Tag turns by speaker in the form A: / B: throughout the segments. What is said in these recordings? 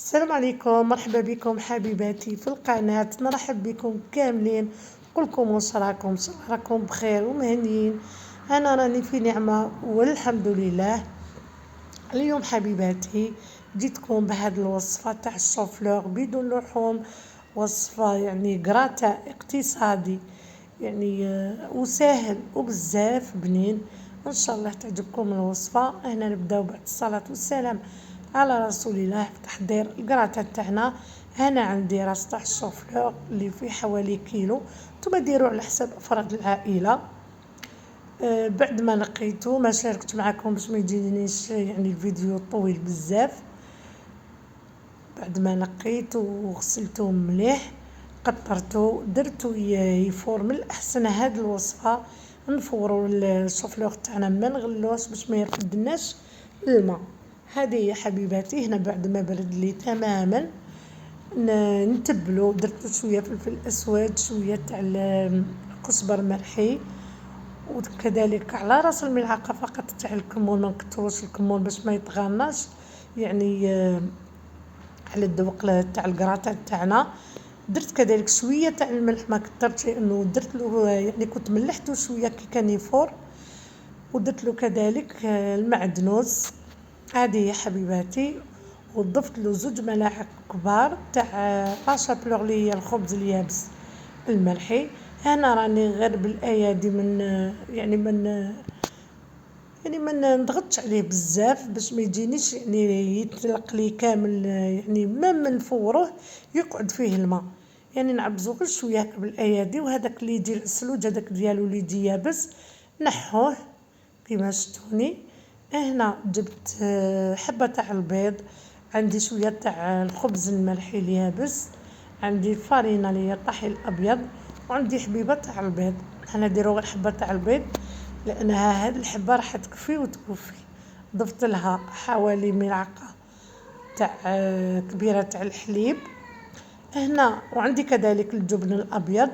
A: السلام عليكم، مرحبا بكم حبيباتي في القناة. نرحب بكم كاملين. نقولكم واش راكم بخير ومهنيين. انا راني في نعمة والحمد لله. اليوم حبيباتي جيتكم بهذه الوصفة تاع الشوفلور بدون لحوم، وصفة يعني قراطة اقتصادي يعني وسهل وبزاف بنين. ان شاء الله تعجبكم الوصفة. هنا نبداو بعد الصلاة والسلام على رسول الله في تحضير القراطة تاعنا. هنا عندي راس تاع الشوفلور اللي فيه حوالي كيلو، نتوما ديروا على حسب افراد العائلة. بعد ما نقيته ما شاركت معكم باش ما يجينيش يعني الفيديو طويل بزاف. بعد ما نقيته وغسلته مليح قطرته درتو يفور. من الاحسن هاد الوصفه نفوروا الشوفلور تاعنا ما نغلوش باش ما يرقدناش الماء. هذه يا حبيباتي. هنا بعد ما برد لي تماما نتبلو. درت شويه فلفل اسود، شويه تاع كزبر مرحي، وكذلك على راس الملعقه فقط تاع الكمون. ما نكثروش الكمون باش ما يطغاناش يعني على الذوق تاع القراطه تاعنا. درت كذلك شويه تاع الملح، ما كثرتش لانه درت له يعني كنت ملحته شويه كي كان يفور. ودرت له كذلك المعدنوس هذه يا حبيباتي. وضفت له 2 ملاعق كبار تاع لاشابلور اللي هي الخبز اليابس الملحي. هنا راني غير بالايادي من ما نضغطش عليه بزاف باش ما يجينيش يعني يتلق لي كامل، يعني ما نفوروه يقعد فيه الماء. يعني نعبزو غير شويه هكا بالايادي. وهذاك اللي يجي السلوج هذاك ديالو اللي يجي يابس نحوه كيما شفتوني. هنا جبت حبه تاع البيض، عندي شويه تاع الخبز الملحي اليابس، عندي الفارينه اللي هي الطحين الابيض، وعندي حبيبه تاع البيض. حنا نديرو غير حبه تاع البيض لانها هاد الحبه راح تكفي وتكفي. ضفت لها حوالي ملعقه تاع كبيره تاع الحليب هنا. وعندي كذلك الجبن الابيض.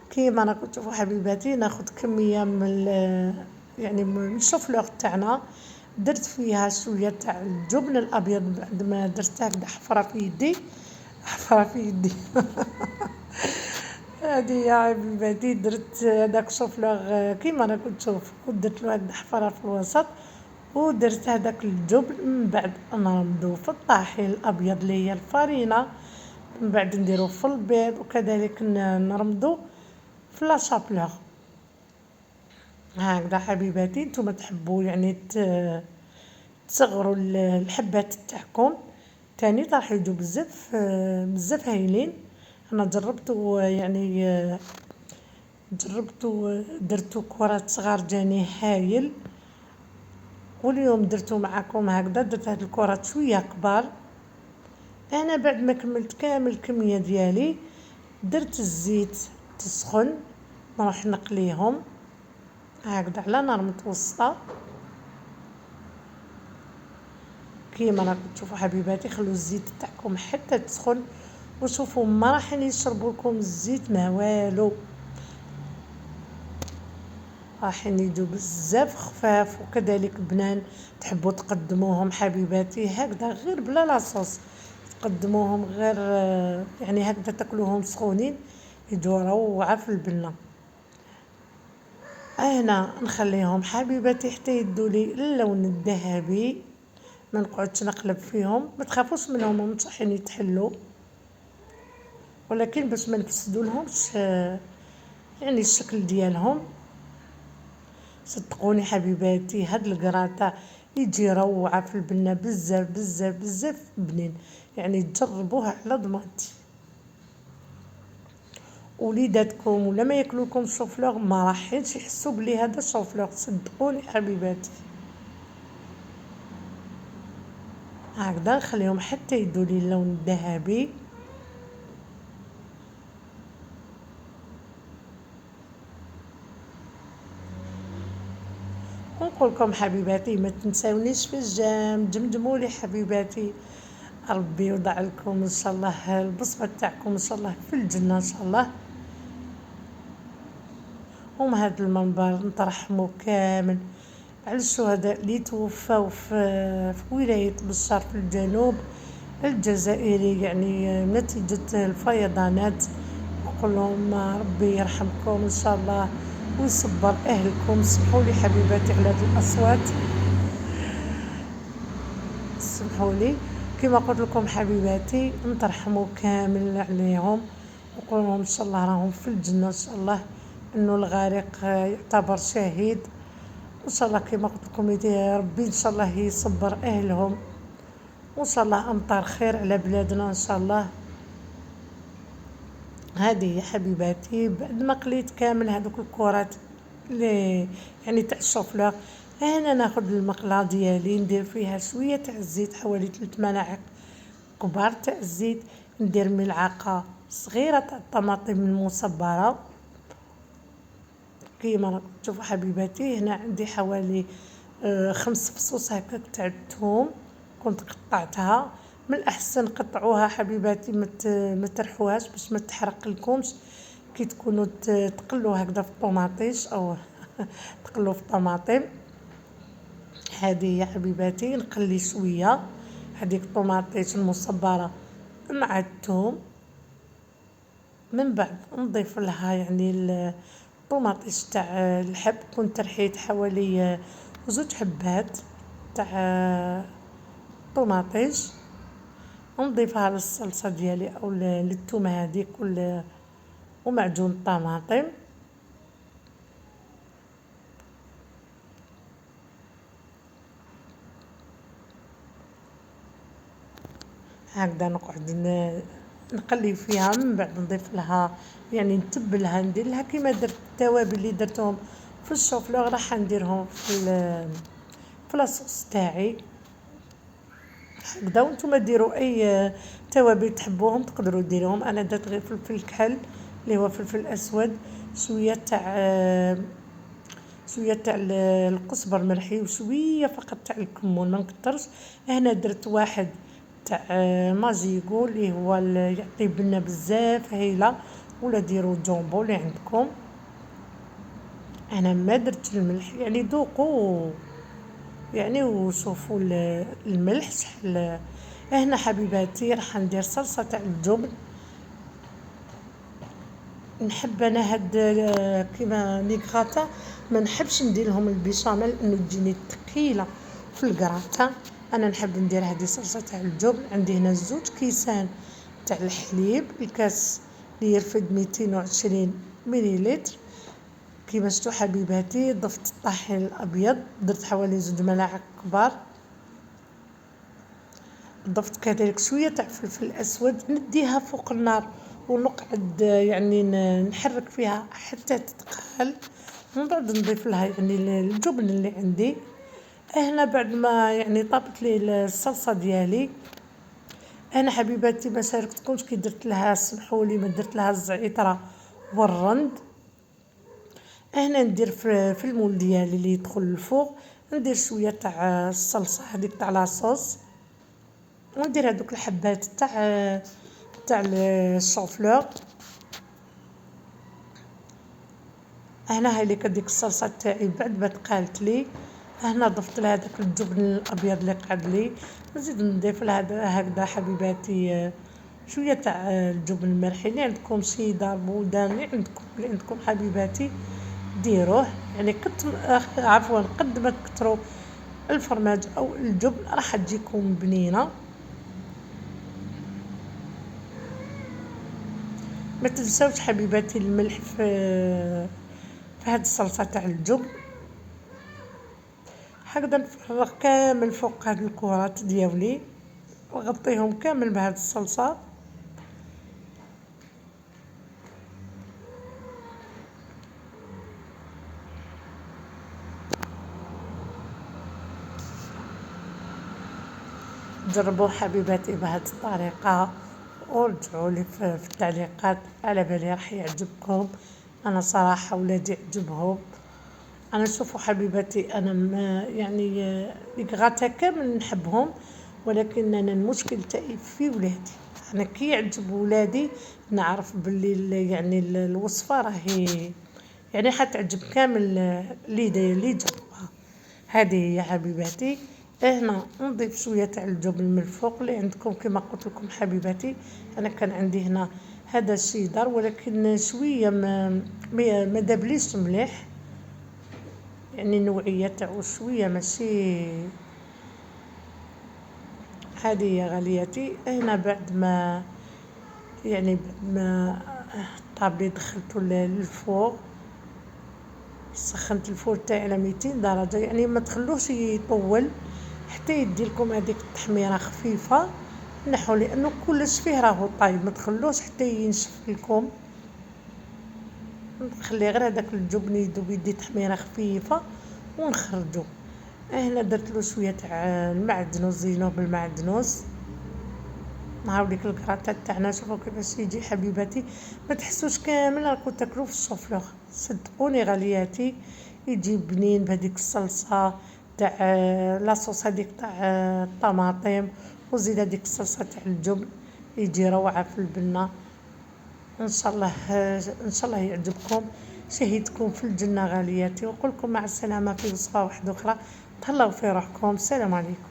A: كيما راكم تشوفوا حبيباتي ناخذ كميه من يعني من الشوفلور تاعنا. درت فيها شويه تاع الجبن الابيض بعد ما درت هكذا حفره في يدي هذه يا حبيباتي. درت هذاك الشوفلور كيما راكم تشوفوا، ودرت له هكذا حفره في الوسط، ودرت هذاك الجبن. من بعد نرمدو في الطاحين الابيض اللي هي الفارينه، من بعد نديرو في البيض، وكذلك نرمدو في لاشابلور هكذا حبيباتي. نتوما تحبوا يعني تصغروا الحبات تاعكم تاني راح يجوا بزاف هايلين. انا جربته يعني درتو كرات صغار جاني هايل. واليوم درتو معكم هكذا. درت هاد الكرات شويه كبار. انا بعد ما كملت كامل الكميه ديالي درت الزيت تسخن، نروح نقليهم هكذا على نار متوسطه. كيما راكم تشوفوا حبيباتي خلوا الزيت تاعكم حتى تسخن، وشوفوا ما راح يشربوا لكم الزيت ما والو، راح يجوا بزاف خفاف وكذلك بنان. تحبوا تقدموهم حبيباتي هكذا غير بلا لاصوص، تقدموهم غير يعني هكذا تاكلوهم سخونين يجوا روعه في البنه. هنا نخليهم حبيباتي حتى يدوا لي اللون الذهبي. ما نقعدش نقلب فيهم، ما تخافوش منهم، هم صحين يتحلوا، ولكن باش ما نفسدوا لهمش يعني الشكل ديالهم. صدقوني حبيباتي هاد القراطه يجي روعه في البنه بزاف بزاف بزاف بنين. يعني تجربوها على ضمانتي. وليداتكم ولا ما ياكلوكم الشوفلور ما راحينش يحسوا بلي هذا الشوفلور، صدقوني حبيباتي. هكذا نخليهم حتى يدوا لي اللون الذهبي. ونقول لكم حبيباتي ما تنساونيش في الجام، جمجموا لي حبيباتي. ربي يوضع لكم ان شاء الله البصمه تاعكم ان شاء الله في الجنه ان شاء الله. هم هذا المنبر نترحموا كامل على الشهداء اللي توفوا في ولايه بشار في الجنوب. الجزائري يعني نتيجة الفيضانات. نقول لهم ربي يرحمكم إن شاء الله ويصبر أهلكم. سمحوا لي حبيباتي على هذه الأصوات، سمحوا لي. كما قلت لكم حبيباتي نترحموا كامل عليهم، نقول لهم ان شاء الله راهم في الجنه ان شاء الله، انه الغارق يعتبر شهيد ان شاء الله. كما قلت لكم يا ربي ان شاء الله يصبر اهلهم، وان شاء الله امطار خير على بلادنا ان شاء الله. هذه هي حبيباتي. بعد ما قليت كامل هذوك الكرات اللي يعني تاع الشوفلور، هنا ناخذ المقله ديالي ندير فيها شويه تاع الزيت، حوالي 3 ملاعق كبار تاع الزيت. ندير ملعقه صغيره تاع الطماطم المصبره. كيما تشوفوا حبيباتي هنا عندي حوالي 5 فصوص هكاك تاع الثوم كنت قطعتها. من الاحسن قطعوها حبيباتي ما ترحوهاش باش ما تحرق لكمش كي تكونوا تقلوا هكذا في الطوماطيش او تقلوا في الطماطم. هذه يا حبيباتي نقلي شويه هذيك الطوماطيش المصبره مع الثوم. من بعد نضيف لها يعني الطوماطيش تاع الحب، كنت رحيت حوالي 2 حبات تاع طوماطيش، ونضيفها للصلصه ديالي او للثومه هذيك ومعجون الطماطم. هكذا نقعد نقلي فيها. من بعد نضيف لها يعني نتبلها، ندير لها كيما درت التوابل اللي درتهم في الشوفلور راح نديرهم في لاصوص تاعي هكذا. وانتم ديروا اي توابل تحبوهم تقدروا ديروهم. انا درت غير فلفل الكحل اللي هو فلفل اسود، شويه تاع القزبر ملحي، وشويه فقط تاع الكمون ما نكترش. هنا درت واحد تاع ماجيكو اللي هو يعطي بنه بزاف هايله، ولا ديروا جامبو اللي عندكم. انا ما درت الملح يعني ذوقوا يعني وشوفوا الملح شحال. هنا حبيباتي راح ندير صلصه تاع الجبن. نحب انا هاد كيما ليكغاتا ما نحبش ندير لهم البيشاميل انه تجيني ثقيله في الكراتا. انا نحب ندير هذه صلصه تاع الجبن. عندي هنا 2 كيسان تاع الحليب، الكاس اللي يرفد 220 مليلتر. كيما شفتوا حبيباتي ضفت الطحين الابيض، درت حوالي 2 ملاعق كبار. ضفت كذلك شويه تاع فلفل اسود، نديها فوق النار ونقعد يعني نحرك فيها حتى تتقال. من بعد نضيف لها يعني الجبن اللي عندي. هنا بعد ما يعني طابت لي الصلصه ديالي، انا حبيباتي ما شاركتكمش كي درت لها، سمحوا لي ما درت لها الزعتره والرند. هنا ندير في المول ديالي اللي يدخل الفوق ندير شويه تاع الصلصه هذيك تاع لاصوص، وندير هذوك الحبات تاع الشوفلور. هنا هاي ليك هذيك الصلصه تاعي بعد ما تقالت لي. هنا ضفت لها هذاك الجبن الابيض اللي قعد لي. نزيد نضيف لها هكذا حبيباتي شويه تاع الجبن المرحي اللي عندكم، شيدر بودان اللي عندكم حبيباتي ديروه. يعني عفوا قد ما تكثروا الفرماج او الجبن راح تجيكم بنينه. ما تنساوش حبيباتي الملح في هاد الصلصه تاع الجبن. هكذا نفرغ كامل فوق هاد الكرات ديالي وغطيهم كامل بهاد الصلصه. جربوا حبيباتي بهاد الطريقه ورجعوا لي في التعليقات، على بالي راح يعجبكم. انا صراحه ولادي عجبهم. انا شوفوا حبيباتي انا ما يعني الكغاتا كامل نحبهم، ولكن انا المشكل تاعي في ولادي. انا كي يعجب ولادي نعرف باللي يعني الوصفه راهي يعني حتعجب كامل اللي جربوها. هذه هي حبيباتي. هنا نضيف شويه تاع الجبن من الفوق اللي عندكم كما قلت لكم حبيباتي. انا كان عندي هنا هذا الشيدر ولكن شويه ما دابليش مليح، يعني النوعيه تاعو شويه ماشي. هذه هي غالياتي. هنا بعد ما الطابلي دخلته للفوق، سخنت الفور تاعي على 200 درجه، يعني ما تخلوش يطول حتى يدي لكم هذيك التحميره خفيفه. نحو لانه كلش فيه راهو طايب، ما تخلوش حتى ينشف لكم. نخلي غير هذاك الجبن يذوب يدي تحميره خفيفه ونخرجو. هنا درت له شويه تاع المعدنوس، زينوه بالمعدنوس. نعاود لك الكراطات تاعنا، شوفوا كيفاش يجي حبيباتي. ما تحسوش كامل راكو تاكلوه في السوفلور، صدقوني غالياتي. يجي بنين بهذيك الصلصه تاع لاصوص هذيك تاع الطماطم، وزيد هذيك الصلصه تاع الجبن، يجي روعه في البنه. ان شاء الله ان شاء الله يعجبكم. شهيتكم في الجنه غالياتي، ونقول لكم مع السلامه في وصفه واحده اخرى. تهلاو في روحكم. السلام عليكم.